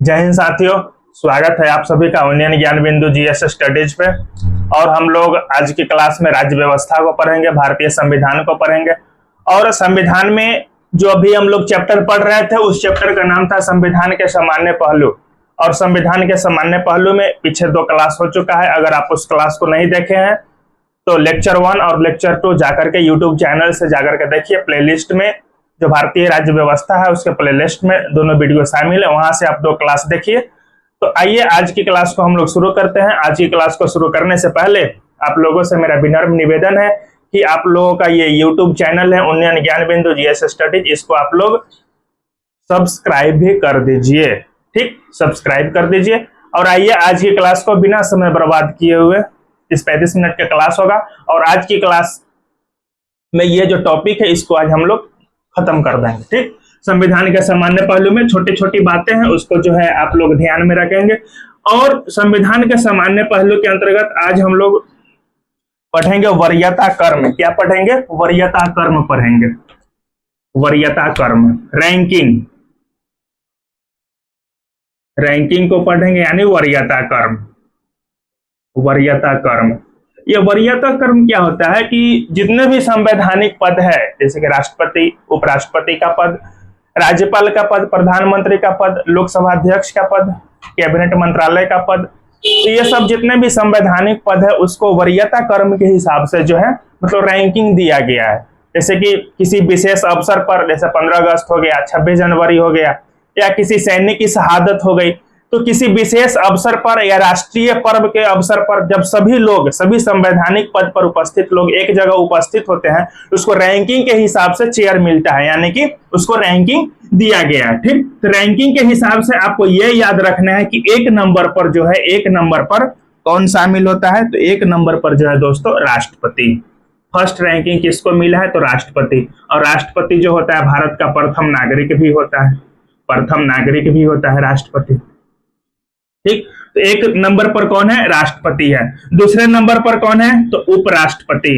जय हिंद साथियों, स्वागत है आप सभी का उन्नयन ज्ञान बिंदु जीएस स्टडीज पे। और हम लोग आज की क्लास में राज्य व्यवस्था को पढ़ेंगे, भारतीय संविधान को पढ़ेंगे। और संविधान में जो अभी हम लोग चैप्टर पढ़ रहे थे उस चैप्टर का नाम था संविधान के सामान्य पहलू। और संविधान के सामान्य पहलू में पीछे 2 क्लास हो चुका है। अगर आप उस क्लास को नहीं देखे हैं तो लेक्चर 1 और लेक्चर 2 जाकर के यूट्यूब चैनल से जाकर के देखिए। प्लेलिस्ट में जो भारतीय राज्य व्यवस्था है उसके प्लेलिस्ट में दोनों वीडियो शामिल है, वहां से आप 2 क्लास देखिए। तो आइए आज की क्लास को हम लोग शुरू करते हैं। आज की क्लास को शुरू करने से पहले आप लोगों से मेरा विनम्र निवेदन है कि आप लोगों का ये यूट्यूब चैनल है उन्नयन ज्ञान बिंदु जीएस स्टडीज, इसको आप लोग सब्सक्राइब भी कर दीजिए। ठीक, सब्सक्राइब कर दीजिए। और आइए आज की क्लास को बिना समय बर्बाद किए हुए, इस 35 मिनट का क्लास होगा और आज की क्लास में ये जो टॉपिक है इसको आज हम लोग खत्म कर देंगे। ठीक, संविधान के सामान्य पहलू में छोटी छोटी बातें हैं उसको जो है आप लोग ध्यान में रखेंगे। और संविधान के सामान्य पहलू के अंतर्गत आज हम लोग पढ़ेंगे वरीयता कर्म। क्या पढ़ेंगे? वरीयता कर्म पढ़ेंगे। वरीयता कर्म, रैंकिंग, रैंकिंग को पढ़ेंगे यानी वरीयता कर्म। वरीयता कर्म, ये वरीयता कर्म क्या होता है कि जितने भी संवैधानिक पद है, जैसे कि राष्ट्रपति, उपराष्ट्रपति का पद, राज्यपाल का पद, प्रधानमंत्री का पद, लोकसभा अध्यक्ष का पद, कैबिनेट मंत्रालय का पद, तो ये सब जितने भी संवैधानिक पद है उसको वरीयता कर्म के हिसाब से जो है मतलब रैंकिंग दिया गया है। जैसे कि किसी विशेष अवसर पर, जैसे 15 अगस्त हो गया, 26 जनवरी हो गया, या किसी सैनिक की शहादत हो गई, तो किसी विशेष अवसर पर या राष्ट्रीय पर्व के अवसर पर जब सभी लोग, सभी संवैधानिक पद पर उपस्थित लोग एक जगह उपस्थित होते हैं तो उसको रैंकिंग के हिसाब से चेयर मिलता है, यानी कि उसको रैंकिंग दिया गया है। ठीक, तो रैंकिंग के हिसाब से आपको ये याद रखना है कि 1 नंबर पर जो है, 1 नंबर पर कौन शामिल होता है? तो 1 नंबर पर जो है दोस्तों राष्ट्रपति। फर्स्ट रैंकिंग किसको मिला है? तो राष्ट्रपति। और राष्ट्रपति जो होता है भारत का प्रथम नागरिक भी होता है, प्रथम नागरिक भी होता है राष्ट्रपति। ठीक, तो 1 नंबर पर कौन है? राष्ट्रपति है। दूसरे नंबर पर कौन है? तो उपराष्ट्रपति।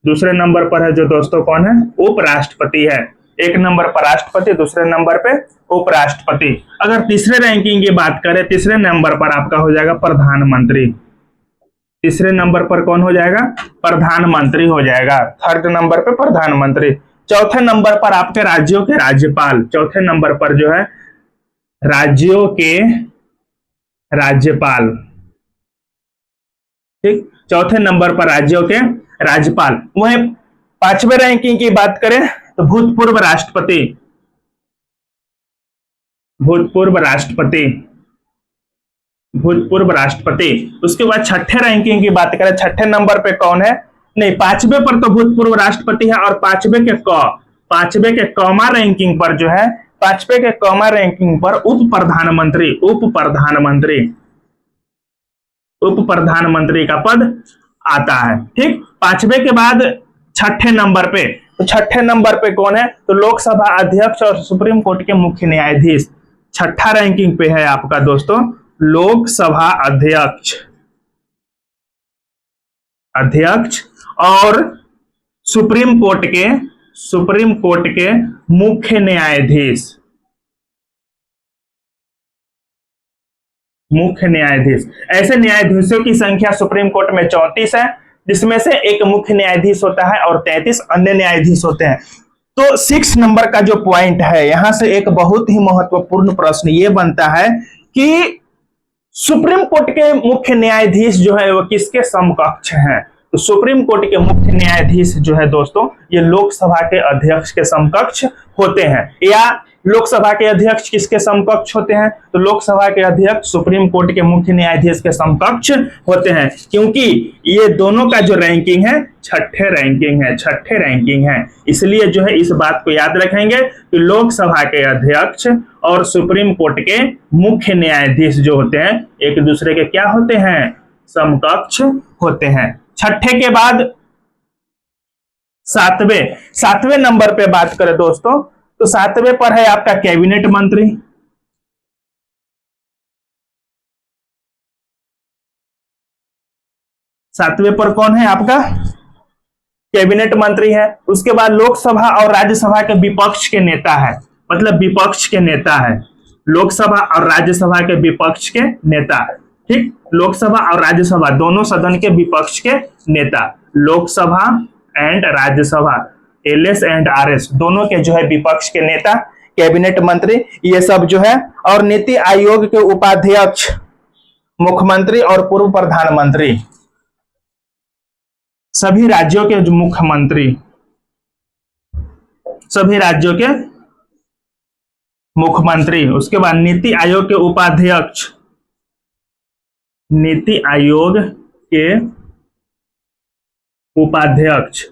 दूसरे नंबर पर है जो दोस्तों कौन है? उपराष्ट्रपति है। 1 नंबर पर राष्ट्रपति, दूसरे नंबर पे उपराष्ट्रपति। अगर तीसरे रैंकिंग की बात करें, तीसरे नंबर पर आपका हो जाएगा प्रधानमंत्री। तीसरे नंबर पर कौन हो जाएगा? प्रधानमंत्री हो जाएगा। 3rd नंबर पे प्रधानमंत्री। चौथे नंबर पर आपके राज्यों के राज्यपाल। चौथे नंबर पर जो है राज्यों के राज्यपाल। ठीक, चौथे नंबर पर राज्यों के राज्यपाल। वहीं 5वें रैंकिंग की बात करें तो भूतपूर्व राष्ट्रपति। भूतपूर्व राष्ट्रपति, भूतपूर्व राष्ट्रपति। उसके बाद 6ठे रैंकिंग की बात करें, 6ठे नंबर पे कौन है? नहीं, 5वें पर तो भूतपूर्व राष्ट्रपति है। और 5वें के कॉमा रैंकिंग पर जो है, 5वें के कॉमा रैंकिंग पर उप प्रधानमंत्री, उप प्रधानमंत्री, उप प्रधानमंत्री का पद आता है। ठीक, 5वें के बाद 6ठे नंबर पे, तो 6ठे नंबर पे कौन है? तो लोकसभा अध्यक्ष और सुप्रीम कोर्ट के मुख्य न्यायाधीश। 6ठा रैंकिंग पे है आपका दोस्तों लोकसभा अध्यक्ष, अध्यक्ष और सुप्रीम कोर्ट के मुख्य न्यायाधीश। मुख्य न्यायाधीश, ऐसे न्यायाधीशों की संख्या सुप्रीम कोर्ट में 34 है, जिसमें से एक मुख्य न्यायाधीश होता है और 33 अन्य न्यायाधीश होते हैं। तो 6 नंबर का जो पॉइंट है, यहां से एक बहुत ही महत्वपूर्ण प्रश्न ये बनता है कि सुप्रीम कोर्ट के मुख्य न्यायाधीश जो है वो किसके समकक्ष हैं? तो सुप्रीम कोर्ट के मुख्य न्यायाधीश जो है दोस्तों ये लोकसभा के अध्यक्ष के समकक्ष होते हैं। या लोकसभा के अध्यक्ष किसके समकक्ष होते हैं? तो लोकसभा के अध्यक्ष सुप्रीम कोर्ट के मुख्य न्यायाधीश के समकक्ष होते हैं, क्योंकि ये दोनों का जो रैंकिंग है 6ठे रैंकिंग है, 6ठे रैंकिंग है। इसलिए जो है इस बात को याद रखेंगे कि लोकसभा के अध्यक्ष और सुप्रीम कोर्ट के मुख्य न्यायाधीश जो होते हैं एक दूसरे के क्या होते हैं? समकक्ष होते हैं। 6ठे के बाद 7वें नंबर पे बात करें दोस्तों, तो 7वें पर है आपका कैबिनेट मंत्री। सातवें पर कौन है आपका? कैबिनेट मंत्री है। उसके बाद लोकसभा और राज्यसभा के विपक्ष के नेता है, मतलब विपक्ष के नेता है। लोकसभा और राज्यसभा के विपक्ष के नेता, ठीक, लोकसभा और राज्यसभा दोनों सदन के विपक्ष के नेता, Lok Sabha and Rajya Sabha, LS and RS दोनों के जो है विपक्ष के नेता, कैबिनेट मंत्री, ये सब जो है, और नीति आयोग के उपाध्यक्ष, मुख्यमंत्री और पूर्व प्रधानमंत्री, सभी राज्यों के जो मुख्यमंत्री, सभी राज्यों के मुख्यमंत्री, उसके बाद नीति आयोग के उपाध्यक्ष, नीति आयोग के उपाध्यक्ष,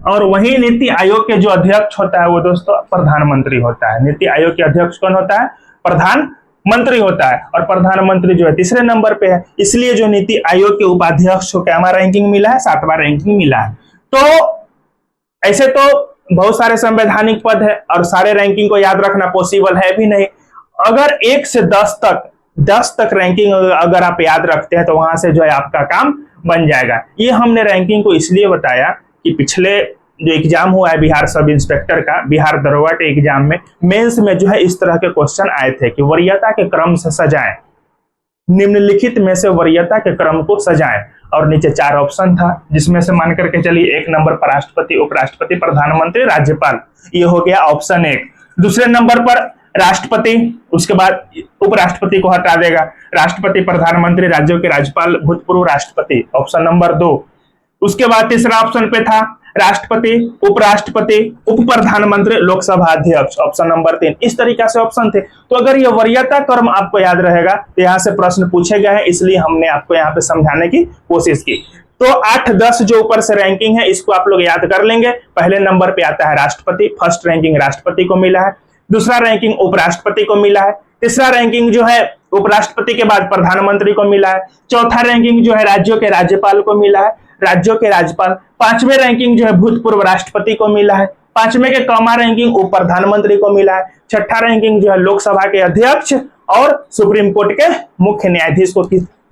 और वही नीति आयोग के जो अध्यक्ष होता है वो दोस्तों प्रधानमंत्री होता है। नीति आयोग के अध्यक्ष कौन होता है? प्रधानमंत्री होता है, और प्रधानमंत्री जो है तीसरे नंबर पे है। इसलिए जो नीति आयोग के उपाध्यक्ष को क्या रैंकिंग मिला है? 7वां रैंकिंग मिला है। तो ऐसे तो बहुत सारे संवैधानिक पद है और सारे रैंकिंग को याद रखना पॉसिबल है भी नहीं। अगर 1 से 10 तक रैंकिंग अगर आप याद रखते हैं तो वहां से जो है आपका काम बन जाएगा। ये हमने रैंकिंग को इसलिए बताया कि पिछले जो एग्जाम हुआ है बिहार सब इंस्पेक्टर का, बिहार दरोगा के एग्जाम में, मेंस में जो है इस तरह के क्वेश्चन आए थे कि वरीयता के क्रम से सजाएं, निम्नलिखित में से वरीयता के क्रम को सजाएं, और नीचे 4 ऑप्शन था जिसमें से मान करके चलिए 1 नंबर पर राष्ट्रपति, उपराष्ट्रपति, प्रधानमंत्री, राज्यपाल, ये हो गया ऑप्शन 1। दूसरे नंबर पर राष्ट्रपति, उसके बाद उपराष्ट्रपति को हटा देगा, राष्ट्रपति, प्रधानमंत्री, राज्यों के राज्यपाल, भूतपूर्व राष्ट्रपति, ऑप्शन नंबर 2। उसके बाद तीसरा ऑप्शन पे था राष्ट्रपति, उपराष्ट्रपति, उप प्रधानमंत्री, लोकसभा अध्यक्ष, ऑप्शन नंबर 3। इस तरीके से ऑप्शन थे। तो अगर ये वरीयता क्रम आपको याद रहेगा तो यहाँ से प्रश्न पूछे गए हैं, इसलिए हमने आपको यहाँ पे समझाने की कोशिश की। तो 8-10 जो ऊपर से रैंकिंग है इसको आप लोग याद कर लेंगे। पहले नंबर पे आता है राष्ट्रपति, फर्स्ट रैंकिंग राष्ट्रपति को मिला है, दूसरा रैंकिंग उपराष्ट्रपति को मिला है, तीसरा रैंकिंग जो है उपराष्ट्रपति के बाद प्रधानमंत्री को मिला है, चौथा रैंकिंग जो है राज्यों के राज्यपाल को मिला है, राज्यों के राज्यपाल, 5वें रैंकिंग जो है भूतपूर्व राष्ट्रपति को मिला है, 5वें के कॉमा रैंकिंग उप प्रधानमंत्री को मिला है, 6ठा रैंकिंग जो है लोकसभा के अध्यक्ष और सुप्रीम कोर्ट के मुख्य न्यायाधीश को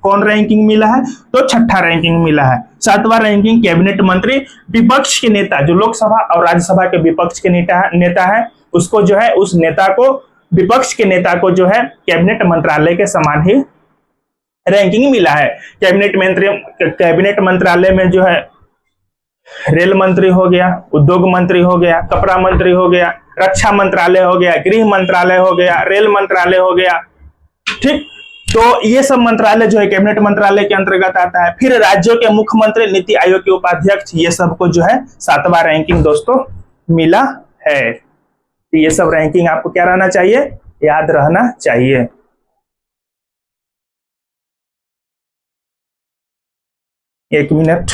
कौन रैंकिंग मिला है? तो 6ठा रैंकिंग मिला है। 7वां रैंकिंग कैबिनेट मंत्री, विपक्ष के नेता, जो लोकसभा और राज्यसभा के विपक्ष के नेता है उसको जो है, उस नेता को, विपक्ष के नेता को जो है कैबिनेट मंत्रालय के समान ही रैंकिंग मिला है। कैबिनेट मंत्रालय में जो है रेल मंत्री हो गया, उद्योग मंत्री हो गया, कपड़ा मंत्री हो गया, रक्षा मंत्रालय हो गया, गृह मंत्रालय हो गया, रेल मंत्रालय हो गया, ठीक। तो ये सब मंत्रालय जो है कैबिनेट मंत्रालय के अंतर्गत आता है। फिर राज्यों के मुख्यमंत्री, नीति आयोग के उपाध्यक्ष, ये सबको जो है 7वां रैंकिंग दोस्तों मिला है। ये सब रैंकिंग आपको क्या रहना चाहिए? याद रहना चाहिए। एक मिनट,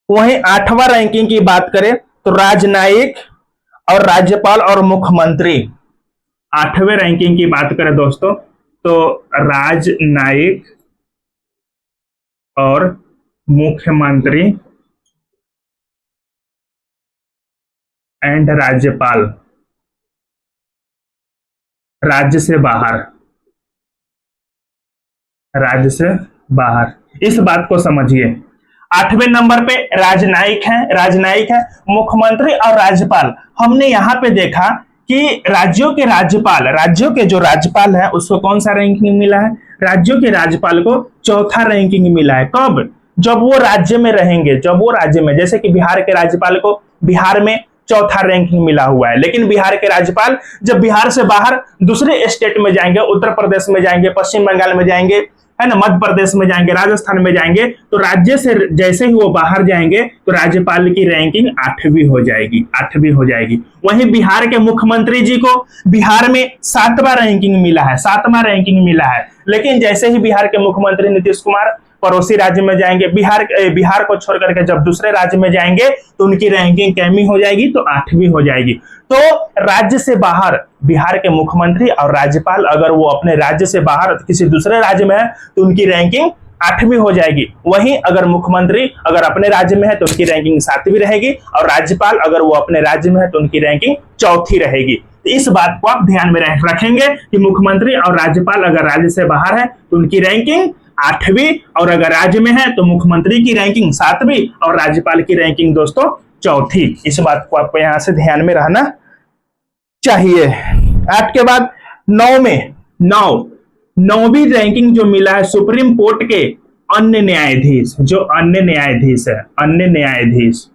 वहीं 8वां रैंकिंग की बात करें तो राजनयिक और राज्यपाल और मुख्यमंत्री। 8वें रैंकिंग की बात करें दोस्तों तो राजनयिक और मुख्यमंत्री एंड राज्यपाल, राज्य से बाहर, राज्य से बाहर, इस बात को समझिए। 8वें नंबर पे राजनयिक है, मुख्यमंत्री और राज्यपाल। हमने यहाँ पे देखा कि राज्यों के जो राज्यपाल है उसको कौन सा रैंकिंग मिला है? राज्यों के राज्यपाल को 4था रैंकिंग मिला है। कब? जब वो राज्य में रहेंगे, जैसे कि बिहार के राज्यपाल को बिहार में 4था रैंकिंग मिला हुआ है। लेकिन बिहार के राज्यपाल जब बिहार से बाहर दूसरे स्टेट में जाएंगे, उत्तर प्रदेश में जाएंगे, पश्चिम बंगाल में जाएंगे, है ना, मध्य प्रदेश में जाएंगे, राजस्थान में जाएंगे, तो राज्य से जैसे ही वो बाहर जाएंगे तो राज्यपाल की रैंकिंग 8वीं हो जाएगी। वहीं बिहार के मुख्यमंत्री जी को बिहार में 7वां रैंकिंग मिला है। लेकिन जैसे ही बिहार के मुख्यमंत्री नीतीश कुमार पड़ोसी राज्य में जाएंगे, बिहार को छोड़ करके जब दूसरे राज्य में जाएंगे तो उनकी रैंकिंग कैमी हो जाएगी? तो 8वीं हो जाएगी। तो राज्य से बाहर बिहार के मुख्यमंत्री और राज्यपाल अगर वो अपने राज्य से बाहर किसी दूसरे राज्य में है तो उनकी रैंकिंग 8वीं हो जाएगी। वहीं अगर मुख्यमंत्री अगर अपने राज्य में है तो उनकी रैंकिंग 7वीं रहेगी और राज्यपाल अगर वो अपने राज्य में है तो उनकी रैंकिंग 4थी रहेगी। तो इस बात को आप ध्यान में रखेंगे कि मुख्यमंत्री और राज्यपाल अगर राज्य से बाहर है तो उनकी रैंकिंग 8वीं और अगर राज्य में है तो मुख्यमंत्री की रैंकिंग 7वीं और राज्यपाल की रैंकिंग दोस्तों 4थी। इस बात को आपको यहां से ध्यान में रहना चाहिए। 8 के बाद 9 में 9वीं रैंकिंग जो मिला है सुप्रीम कोर्ट के अन्य न्यायाधीश, जो अन्य न्यायाधीश है, अन्य न्यायाधीश।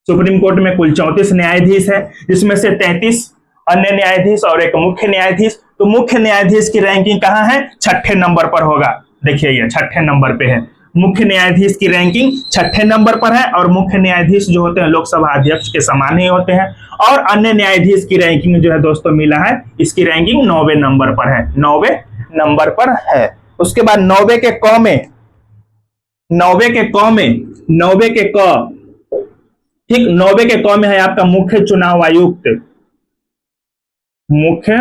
सुप्रीम कोर्ट में कुल 34 न्यायाधीश है जिसमें से 33 अन्य न्यायाधीश और एक मुख्य न्यायाधीश। तो मुख्य न्यायाधीश की रैंकिंग कहां है? 6ठे नंबर पर होगा। देखिए ये 6ठे नंबर पे है। मुख्य न्यायाधीश की रैंकिंग 6ठे नंबर पर है और मुख्य न्यायाधीश जो होते हैं लोकसभा अध्यक्ष के समान ही होते हैं। और अन्य न्यायाधीश की रैंकिंग जो है दोस्तों मिला है, इसकी रैंकिंग 9वें नंबर पर है, 9वें नंबर पर है। उसके बाद 9वें के क में, 9वें के क में, 9वें के क, ठीक, 9वें के क में है आपका मुख्य चुनाव आयुक्त। मुख्य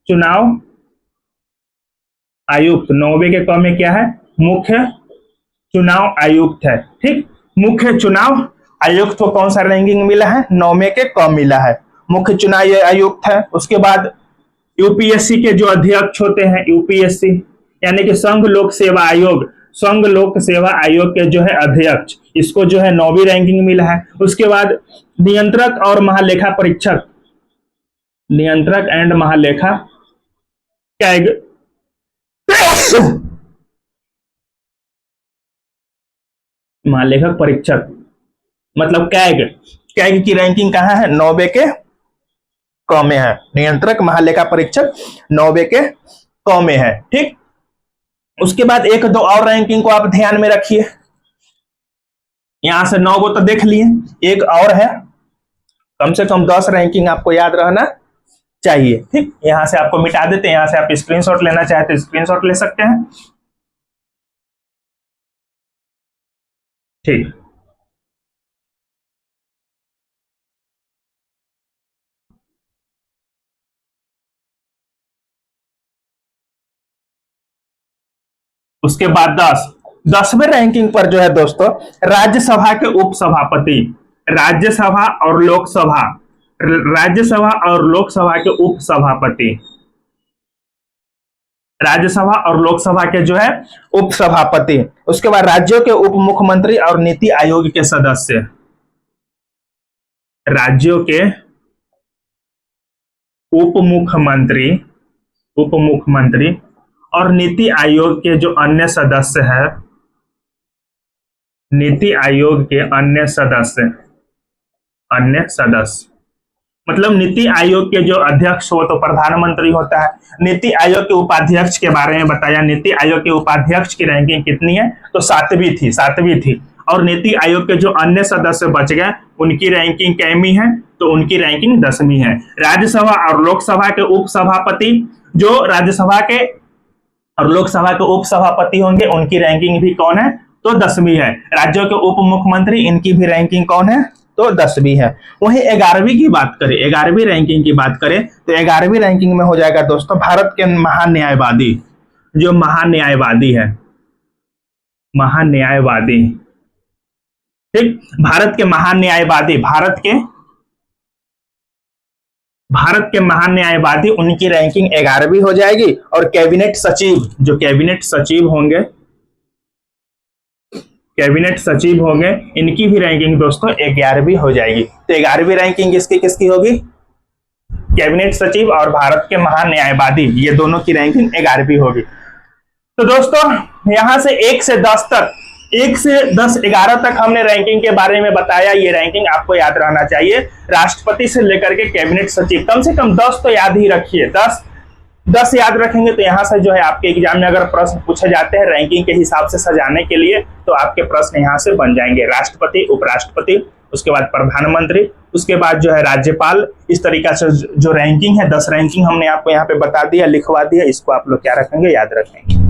चुनाव आयुक्त 9वें के क में क्या है? मुख्य चुनाव आयुक्त है। ठीक, मुख्य चुनाव आयुक्त को कौन सा रैंकिंग मिला है? 9वें के क मिला है, मुख्य चुनाव आयुक्त है। उसके बाद यूपीएससी के जो अध्यक्ष होते हैं, यूपीएससी यानी कि संघ लोक सेवा आयोग, संघ लोक सेवा आयोग के जो है अध्यक्ष, इसको जो है 9वीं रैंकिंग मिला है। उसके बाद नियंत्रक और महालेखा परीक्षक, नियंत्रक एंड महालेखा कैग महालेखक परीक्षक मतलब कैग की रैंकिंग कहां है? 9वें के क में है। नियंत्रक महालेखा परीक्षक 9वें के क में है। ठीक, उसके बाद एक दो और रैंकिंग को आप ध्यान में रखिए। यहां से 9 को तो देख लिए, एक और है, कम से कम 10 रैंकिंग आपको याद रहना चाहिए। ठीक, यहां से आपको मिटा देते हैं, यहां से आप स्क्रीनशॉट लेना चाहते हैं स्क्रीनशॉट ले सकते हैं। ठीक, उसके बाद 10वें रैंकिंग पर जो है दोस्तों राज्यसभा के उपसभापति, राज्यसभा और लोकसभा, राज्यसभा और लोकसभा के उपसभापति, राज्यसभा और लोकसभा के जो है उपसभापति। उसके बाद राज्यों के उप मुख्यमंत्री और नीति आयोग के सदस्य, राज्यों के उप मुख्यमंत्री, उप मुख्यमंत्री और नीति आयोग के जो अन्य सदस्य है, नीति आयोग के अन्य सदस्य, अन्य सदस्य मतलब नीति आयोग के जो अध्यक्ष हो तो प्रधानमंत्री होता है। नीति आयोग के उपाध्यक्ष के बारे में बताया, नीति आयोग के उपाध्यक्ष की रैंकिंग कितनी है? तो 7वीं थी। और नीति आयोग के जो अन्य सदस्य बच गए उनकी रैंकिंग कैमी है? तो उनकी रैंकिंग 10वीं है। राज्यसभा और लोकसभा के उपसभापति, जो राज्यसभा के और लोकसभा के उपसभापति होंगे उनकी रैंकिंग भी कौन है? तो 10वीं है। राज्यों के उप मुख्यमंत्री, इनकी भी रैंकिंग कौन है? तो 10वीं है। वहीं 11वीं की बात करें, 11वीं रैंकिंग की बात करें तो 11वीं रैंकिंग में हो जाएगा दोस्तों भारत के महान्यायवादी, जो महान्यायवादी है, महान्यायवादी। ठीक, भारत के महान्यायवादी, भारत के महान्यायवादी, उनकी रैंकिंग 11वीं हो जाएगी। और कैबिनेट सचिव, जो कैबिनेट सचिव होंगे, कैबिनेट सचिव होंगे, इनकी भी रैंकिंग दोस्तों 11वीं हो जाएगी। तो 11वीं रैंकिंग किसकी होगी? कैबिनेट सचिव और भारत के महान्यायवादी, ये दोनों की रैंकिंग 11वीं होगी। तो दोस्तों यहां से 1 से 10 तक, 1 से 10, 11 तक हमने रैंकिंग के बारे में बताया। ये रैंकिंग आपको याद रहना चाहिए। राष्ट्रपति से लेकर के कैबिनेट सचिव, कम से कम 10 तो याद ही रखिए। 10 याद रखेंगे तो यहाँ से जो है आपके एग्जाम में अगर प्रश्न पूछे जाते हैं रैंकिंग के हिसाब से सजाने के लिए तो आपके प्रश्न यहाँ से बन जाएंगे। राष्ट्रपति, उपराष्ट्रपति, उसके बाद प्रधानमंत्री, उसके बाद जो है राज्यपाल। इस तरीका से जो रैंकिंग है 10 रैंकिंग हमने आपको यहाँ पे बता दिया, लिखवा दिया। इसको आप लोग क्या रखेंगे? याद रखेंगे।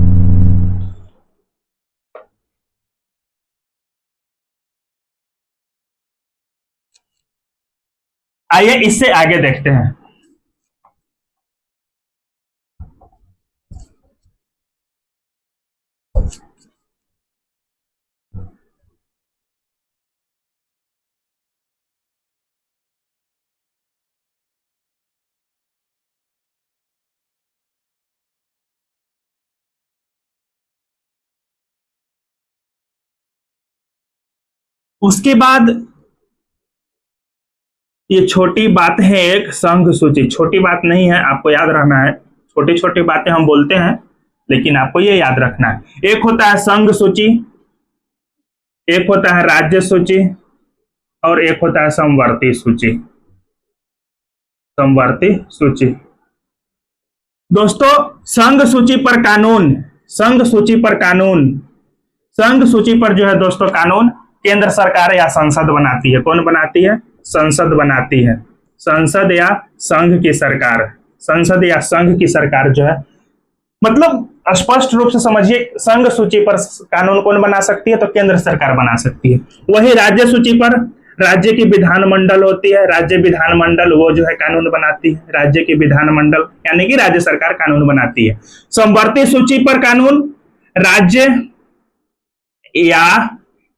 आइए इससे आगे देखते हैं। उसके बाद ये छोटी बात है, एक संघ सूची। छोटी बात नहीं है, आपको याद रहना है। छोटी छोटी बातें हम बोलते हैं, लेकिन आपको ये याद रखना है। एक होता है संघ सूची, एक होता है राज्य सूची, और एक होता है समवर्ती सूची। समवर्ती सूची दोस्तों, संघ सूची पर कानून, संघ सूची पर कानून, संघ सूची पर जो है दोस्तों कानून केंद्र सरकार या संसद बनाती है। कौन बनाती है? संसद बनाती है। संसद या संघ की सरकार, संसद या संघ की सरकार जो है, मतलब स्पष्ट रूप से समझिए, संघ सूची पर कानून कौन बना सकती है? तो केंद्र सरकार बना सकती है। वही राज्य सूची पर राज्य की विधानमंडल होती है। राज्य विधानमंडल वो जो है कानून बनाती है। राज्य की विधानमंडल यानी कि राज्य सरकार कानून बनाती है। समवर्ती सूची पर कानून राज्य या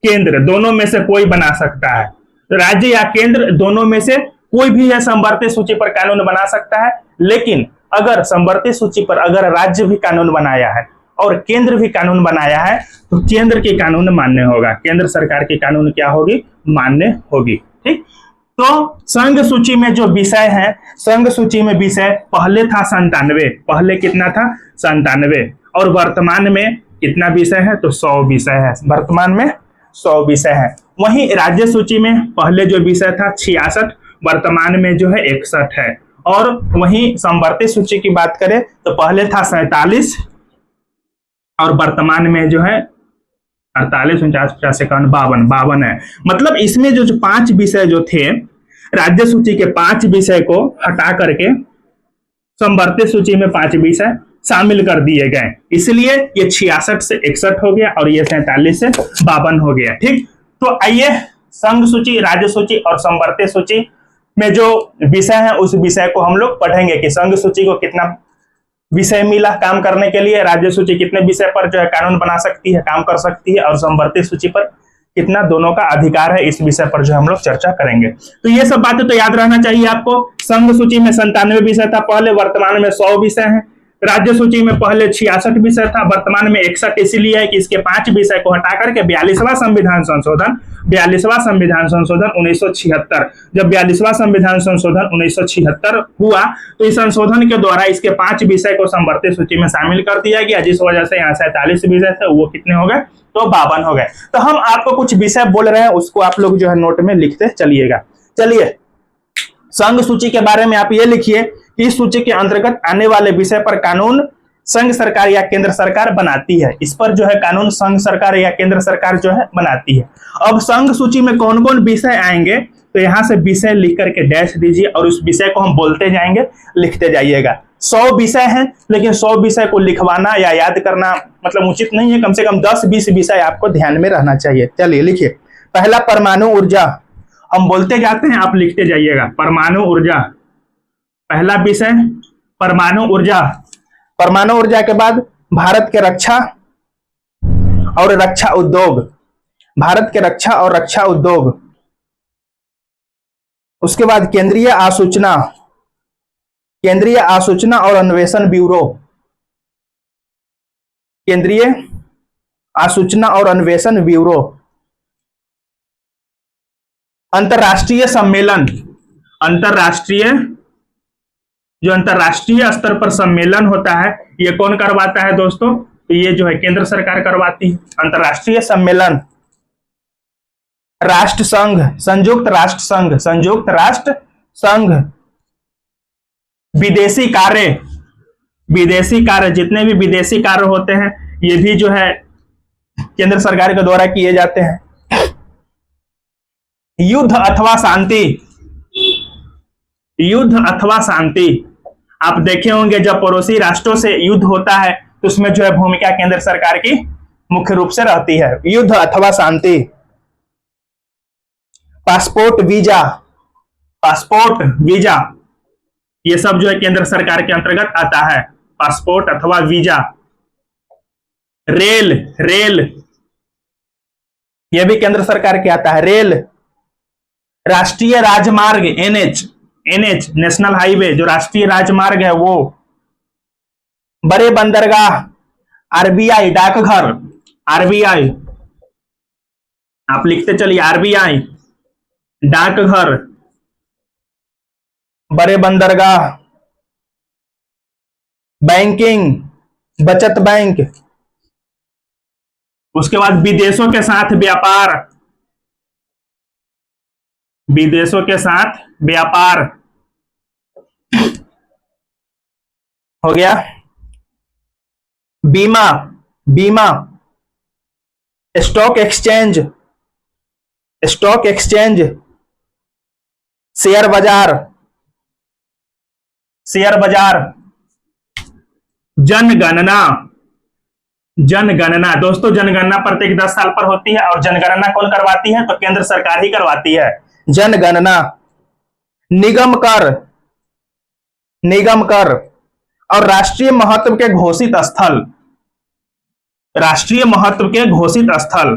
केंद्र दोनों में से कोई बना सकता है। राज्य या केंद्र दोनों में से कोई भी है समवर्ती सूची पर कानून बना सकता है। लेकिन अगर समवर्ती सूची पर अगर राज्य भी कानून बनाया है और केंद्र भी कानून बनाया है, तो केंद्र की कानून मान्य होगा। केंद्र सरकार की कानून क्या होगी? मान्य होगी। ठीक, तो संघ सूची में जो विषय है, संघ सूची में विषय पहले था 97, पहले कितना था? 97, और वर्तमान में कितना विषय है? तो 100 विषय है। वर्तमान में 100 विषय है। वहीं राज्य सूची में पहले जो विषय था 66, वर्तमान में जो है 61 है। और वहीं समवर्ती सूची की बात करें तो पहले था 47 और वर्तमान में जो है 48, 49, 50, 51, 52 है। मतलब इसमें जो 5 विषय जो थे, राज्य सूची के 5 विषय को हटा करके समवर्ती सूची में 5 विषय शामिल कर दिए गए, इसलिए ये 66 से 61 हो गया और ये 47 से 52 हो गया। ठीक, तो आइए संघ सूची, राज्य सूची और समवर्ती सूची में जो विषय है उस विषय को हम लोग पढ़ेंगे कि संघ सूची को कितना विषय मिला काम करने के लिए, राज्य सूची कितने विषय पर जो है कानून बना सकती है, काम कर सकती है, और समवर्ती सूची पर कितना दोनों का अधिकार है, इस विषय पर जो हम लोग चर्चा करेंगे। तो ये सब बातें तो याद रहना चाहिए आपको। संघ सूची में 97 विषय था पहले, वर्तमान में 100 विषय है। राज्य सूची में पहले 66 विषय था, वर्तमान में 61 इसीलिए है कि इसके 5 विषय को हटा करके 42वां संविधान संशोधन, 42वां संविधान संशोधन 1976, जब 42वां संविधान संशोधन 1976 हुआ तो इस संशोधन के द्वारा इसके 5 विषय को समवर्ती सूची में शामिल कर दिया गया, जिस वजह से यहाँ 47 विषय थे वो कितने हो गए? तो 52 हो गए। तो हम आपको कुछ विषय बोल रहे हैं, उसको आप लोग जो है नोट में लिखते चलिएगा। चलिए, संघ सूची के बारे में आप ये लिखिए, इस सूची के अंतर्गत आने वाले विषय पर कानून संघ सरकार या केंद्र सरकार बनाती है। इस पर जो है कानून संघ सरकार या केंद्र सरकार जो है बनाती है। अब संघ सूची में कौन कौन विषय आएंगे, तो यहां से विषय लिख करके डैश दीजिए और उस विषय को हम बोलते जाएंगे, लिखते जाइएगा। 100 विषय हैं, लेकिन 100 विषय को लिखवाना या याद करना मतलब उचित नहीं है। कम से कम 10-20 विषय आपको ध्यान में रहना चाहिए। चलिए लिखिए। पहला परमाणु ऊर्जा, हम बोलते जाते हैं, आप लिखते जाइएगा। परमाणु ऊर्जा पहला विषय, परमाणु ऊर्जा। परमाणु ऊर्जा के बाद भारत के रक्षा और रक्षा उद्योग, भारत के रक्षा और रक्षा उद्योग। उसके बाद केंद्रीय आसूचना, केंद्रीय आसूचना और अन्वेषण ब्यूरो, केंद्रीय आसूचना और अन्वेषण ब्यूरो। अंतरराष्ट्रीय सम्मेलन, अंतरराष्ट्रीय जो अंतरराष्ट्रीय स्तर पर सम्मेलन होता है ये कौन करवाता है दोस्तों? तो ये जो है केंद्र सरकार करवाती है। अंतरराष्ट्रीय सम्मेलन। राष्ट्र संघ, संयुक्त राष्ट्र संघ, संयुक्त राष्ट्र संघ। विदेशी कार्य, विदेशी कार्य, जितने भी विदेशी कार्य होते हैं ये भी जो है केंद्र सरकार के द्वारा किए जाते हैं। युद्ध अथवा शांति, युद्ध अथवा शांति। आप देखे होंगे जब पड़ोसी राष्ट्रों से युद्ध होता है तो उसमें जो है भूमिका केंद्र सरकार की मुख्य रूप से रहती है। युद्ध अथवा शांति। पासपोर्ट वीजा, पासपोर्ट, वीजा, ये सब जो है केंद्र सरकार के अंतर्गत आता है, पासपोर्ट अथवा वीजा। रेल, रेल ये भी केंद्र सरकार के आता है, रेल। राष्ट्रीय राजमार्ग, एनएच, एनएच नेशनल हाईवे, जो राष्ट्रीय राजमार्ग है वो। बड़े बंदरगाह, आरबीआई, डाकघर, आरबीआई आप लिखते चलिए, आरबीआई, डाकघर, बड़े बंदरगाह, बैंकिंग, बचत बैंक। उसके बाद विदेशों के साथ व्यापार, विदेशों के साथ व्यापार हो गया। बीमा, बीमा, stock exchange, stock exchange, share बाजार, शेयर बाजार। जनगणना, जनगणना दोस्तों, जनगणना प्रत्येक 10 साल पर होती है और जनगणना कौन करवाती है? तो केंद्र सरकार ही करवाती है, जनगणना। निगम कर, निगम कर और राष्ट्रीय महत्व के घोषित स्थल, राष्ट्रीय महत्व के घोषित स्थल,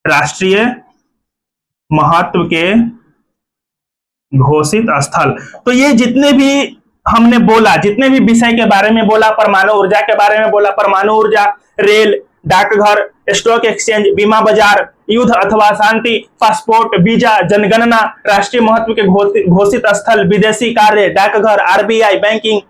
राष्ट्रीय महत्व के घोषित स्थल। तो ये जितने भी हमने बोला, जितने भी विषय के बारे में बोला, परमाणु ऊर्जा के बारे में बोला, परमाणु ऊर्जा, रेल, डाकघर, स्टॉक एक्सचेंज, बीमा बाजार, युद्ध अथवा शांति, पासपोर्ट, वीजा, जनगणना, राष्ट्रीय महत्व के घोषित स्थल, विदेशी कार्य, डाकघर, आरबीआई, बैंकिंग।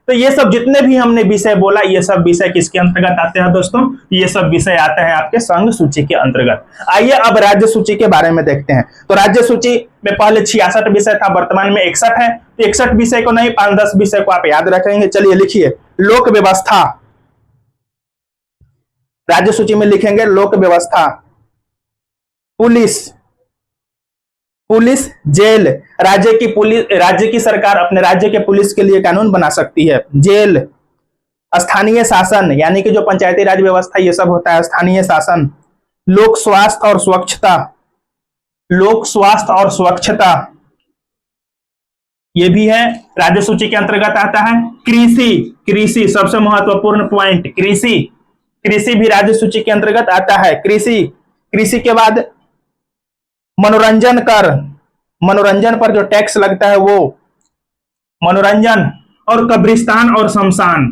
तो ये सब जितने भी हमने विषय बोला, ये सब विषय किसके अंतर्गत आते हैं दोस्तों? ये सब विषय आते हैं आपके संघ सूची के अंतर्गत। आइए अब राज्य सूची के बारे में देखते हैं। तो राज्य सूची में पहले 66 विषय था, वर्तमान में 61 है। तो 61 विषय को नहीं, 5-10 विषय को आप याद रखेंगे। चलिए लिखिए, लोक व्यवस्था, राज्य सूची में लिखेंगे लोक व्यवस्था। पुलिस, पुलिस, जेल, राज्य की पुलिस, राज्य की सरकार अपने राज्य के पुलिस के लिए कानून बना सकती है, जेल। स्थानीय शासन, यानी कि जो पंचायती राज व्यवस्था ये सब होता है, स्थानीय शासन। लोक स्वास्थ्य और स्वच्छता, लोक स्वास्थ्य और स्वच्छता ये भी है, राज्य सूची के अंतर्गत आता है। कृषि, कृषि सबसे महत्वपूर्ण पॉइंट, कृषि, कृषि भी राज्य सूची के अंतर्गत आता है, कृषि। कृषि के बाद मनोरंजन कर, मनोरंजन पर जो टैक्स लगता है वो, मनोरंजन। और कब्रिस्तान और शमशान,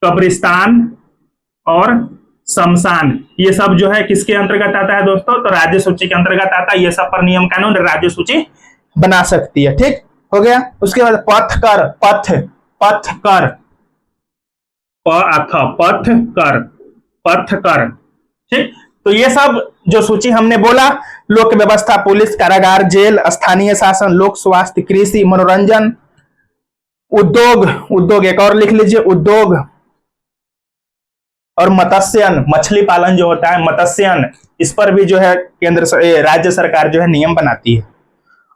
कब्रिस्तान और शमशान ये सब जो है किसके अंतर्गत आता है दोस्तों? तो राज्य सूची के अंतर्गत आता है। ये सब पर नियम कानून राज्य सूची बना सकती है। ठीक हो गया। उसके बाद पथ कर, पथ, पथ कर, पथ कर, पथ कर। ठीक, तो ये सब जो सूची हमने बोला, लोक व्यवस्था, पुलिस, कारागार, जेल, स्थानीय शासन, लोक स्वास्थ्य, कृषि, मनोरंजन, उद्योग, उद्योग एक और लिख लीजिए, उद्योग और मत्स्यन, मछली पालन जो होता है, मत्स्यन, इस पर भी जो है केंद्र राज्य सरकार जो है नियम बनाती है।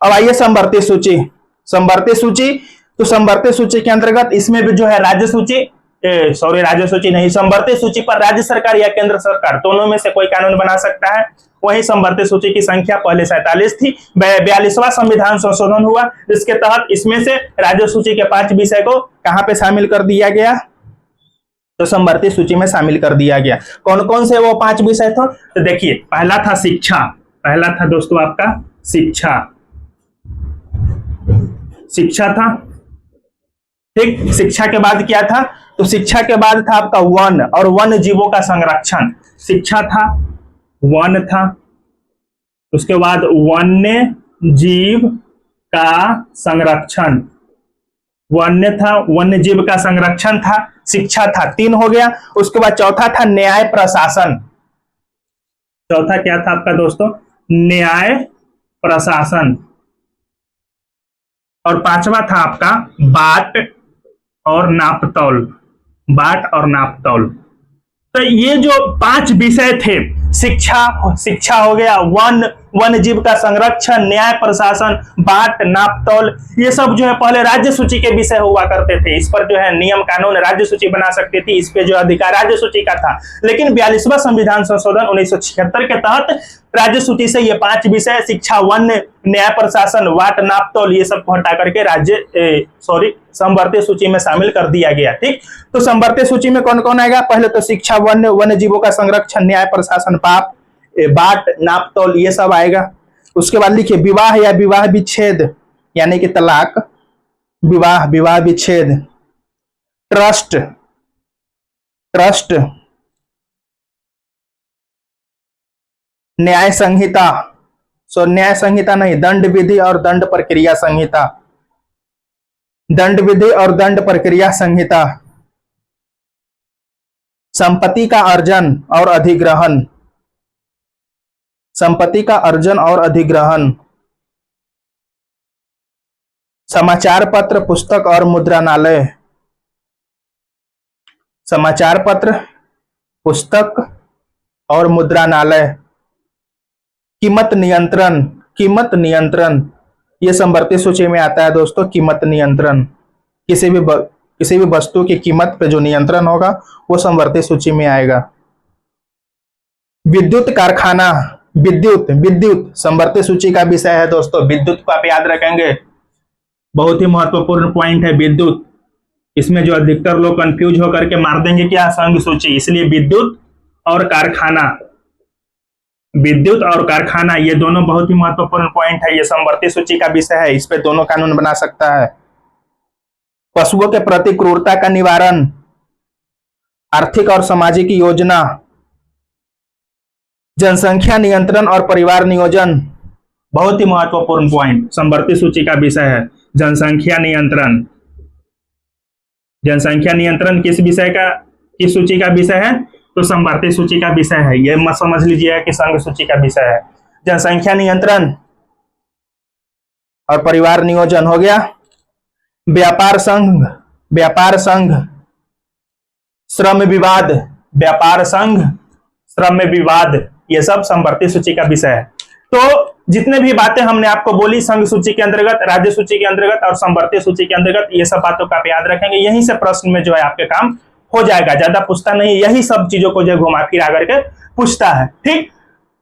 अब आइए संवर्ती सूची, संवर्ती सूची। तो संवर्ती सूची के अंतर्गत इसमें भी जो है राज्य सूची, राज्य सूची नहीं, संवर्ती सूची पर राज्य सरकार या केंद्र सरकार दोनों में से कोई कानून बना सकता है। वही संवर्ती सूची की संख्या पहले 47 थी, 42वां संविधान संशोधन हुआ, जिसके तहत इसमें से राज्य सूची के 5 विषय को कहां पे शामिल कर दिया गया? तो संवर्ती सूची में शामिल कर दिया गया। कौन कौन से वो 5 विषय थे? तो देखिए, पहला था शिक्षा, पहला था दोस्तों आपका शिक्षा, शिक्षा था। ठीक, शिक्षा के बाद क्या था? तो शिक्षा के बाद था आपका वन और वन जीवों का संरक्षण। शिक्षा था, वन था, उसके बाद वन्य जीव का संरक्षण, वन्य था, वन्य जीव का संरक्षण था, शिक्षा था, 3 हो गया। उसके बाद चौथा था न्याय प्रशासन, चौथा क्या था आपका दोस्तों? न्याय प्रशासन। और 5वां था आपका बाट और नापतौल, बाट और नापतौल। तो ये जो 5 विषय थे, शिक्षा, शिक्षा हो गया, वन, वन्य जीव का संरक्षण, न्याय प्रशासन, बाट नाप तौल, ये सब जो है पहले राज्य सूची के विषय हुआ करते थे। इस पर जो है नियम कानून राज्य सूची बना सकती थी, इस पे जो अधिकार राज्य सूची का था। लेकिन 42वां संविधान संशोधन 1976 के तहत राज्य सूची से ये 5 विषय शिक्षा, वन्य, न्याय प्रशासन, वाट नाप तौल, ये सब को हटा करके संवर्ती सूची में शामिल कर दिया गया। ठीक, तो संवर्ती सूची में कौन कौन आएगा? पहले तो शिक्षा, वन्य जीवों का संरक्षण, न्याय प्रशासन, बाट नाप तौल, ये सब आएगा। उसके बाद लिखिए विवाह या विवाह विच्छेद यानी कि तलाक, विवाह विच्छेद, ट्रस्ट, न्याय संहिता, न्याय संहिता नहीं, दंड विधि और दंड प्रक्रिया संहिता, दंड विधि और दंड प्रक्रिया संहिता, संपत्ति का अर्जन और अधिग्रहण, संपत्ति का अर्जन और अधिग्रहण, समाचार पत्र, पुस्तक और मुद्रणालय, समाचार पत्र, पुस्तक और मुद्रणालय, कीमत नियंत्रण, ये संवर्ती सूची में आता है दोस्तों। कीमत नियंत्रण, किसी भी वस्तु की कीमत पे जो नियंत्रण होगा वो संवर्ती सूची में आएगा। विद्युत कारखाना, विद्युत संवर्ती सूची का विषय है दोस्तों। विद्युत को आप याद रखेंगे, बहुत ही महत्वपूर्ण पॉइंट है विद्युत। इसमें जो अधिकतर लोग कंफ्यूज होकर के मार देंगे क्या? संघ सूची। इसलिए विद्युत और कारखाना ये दोनों बहुत ही महत्वपूर्ण पॉइंट है। ये संवर्ती सूची का विषय है, इस पे दोनों कानून बना सकता है। पशुओं के प्रति क्रूरता का निवारण, आर्थिक और सामाजिक योजना, जनसंख्या नियंत्रण और परिवार नियोजन, बहुत ही महत्वपूर्ण पॉइंट संवर्ती सूची का विषय है। जनसंख्या नियंत्रण किस सूची का विषय है? तो संवर्ती सूची का विषय है। यह मत समझ लीजिएगा कि संघ सूची का विषय है। जनसंख्या नियंत्रण और परिवार नियोजन हो गया। व्यापार संघ, श्रम विवाद, ये सब संवर्ती सूची का विषय है। तो जितने भी बातें हमने आपको बोली संघ सूची के अंतर्गत, राज्य सूची के अंतर्गत और संवर्ती सूची के अंतर्गत, ये सब बातों का आप याद रखेंगे। यहीं से प्रश्न में जो है आपके काम हो जाएगा, ज्यादा पूछता नहीं, यही सब चीजों को जो घुमा फिरा करके पूछता है। ठीक,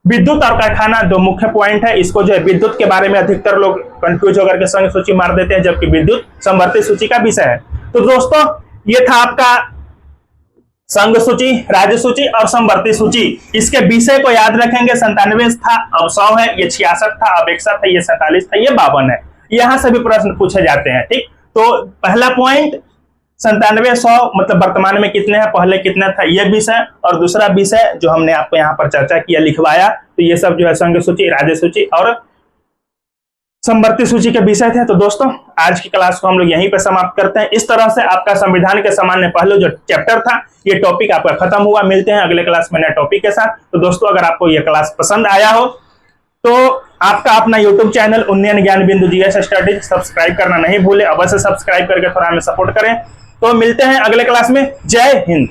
विद्युत और कारखाना दो मुख्य पॉइंट है। इसको जो है विद्युत के बारे में अधिकतर लोग कंफ्यूज होकर के संघ सूची मार देते हैं, जबकि विद्युत संवर्ती सूची का विषय है। तो दोस्तों ये था आपका संघ सूची, राज्य सूची और संवर्ती सूची। इसके विषय को याद रखेंगे। 97 था, अब 100 है, ये 66 था, अब 61 है, ये 47 था, ये 52 है। यहां से भी प्रश्न पूछे जाते हैं। ठीक, तो पहला पॉइंट 97, 100 मतलब वर्तमान में कितने हैं, पहले कितना था, यह विषय। और दूसरा विषय जो हमने आपको यहाँ पर चर्चा किया, लिखवाया, तो ये सब जो है संघ सूची, राज्य सूची और संवर्ती सूची के विषय थे। तो दोस्तों आज की क्लास को हम लोग यहीं पे समाप्त करते हैं। इस तरह से आपका संविधान के सामान्य पहलू जो चैप्टर था, ये टॉपिक आपका खत्म हुआ। मिलते हैं अगले क्लास में नए टॉपिक के साथ। तो दोस्तों अगर आपको ये क्लास पसंद आया हो तो आपका अपना यूट्यूब चैनल उन्नयन ज्ञान बिंदु जीएस स्टडीज सब्सक्राइब करना नहीं भूले, अवश्य सब्सक्राइब करके थोड़ा हमें सपोर्ट करें। तो मिलते हैं अगले क्लास में। जय हिंद।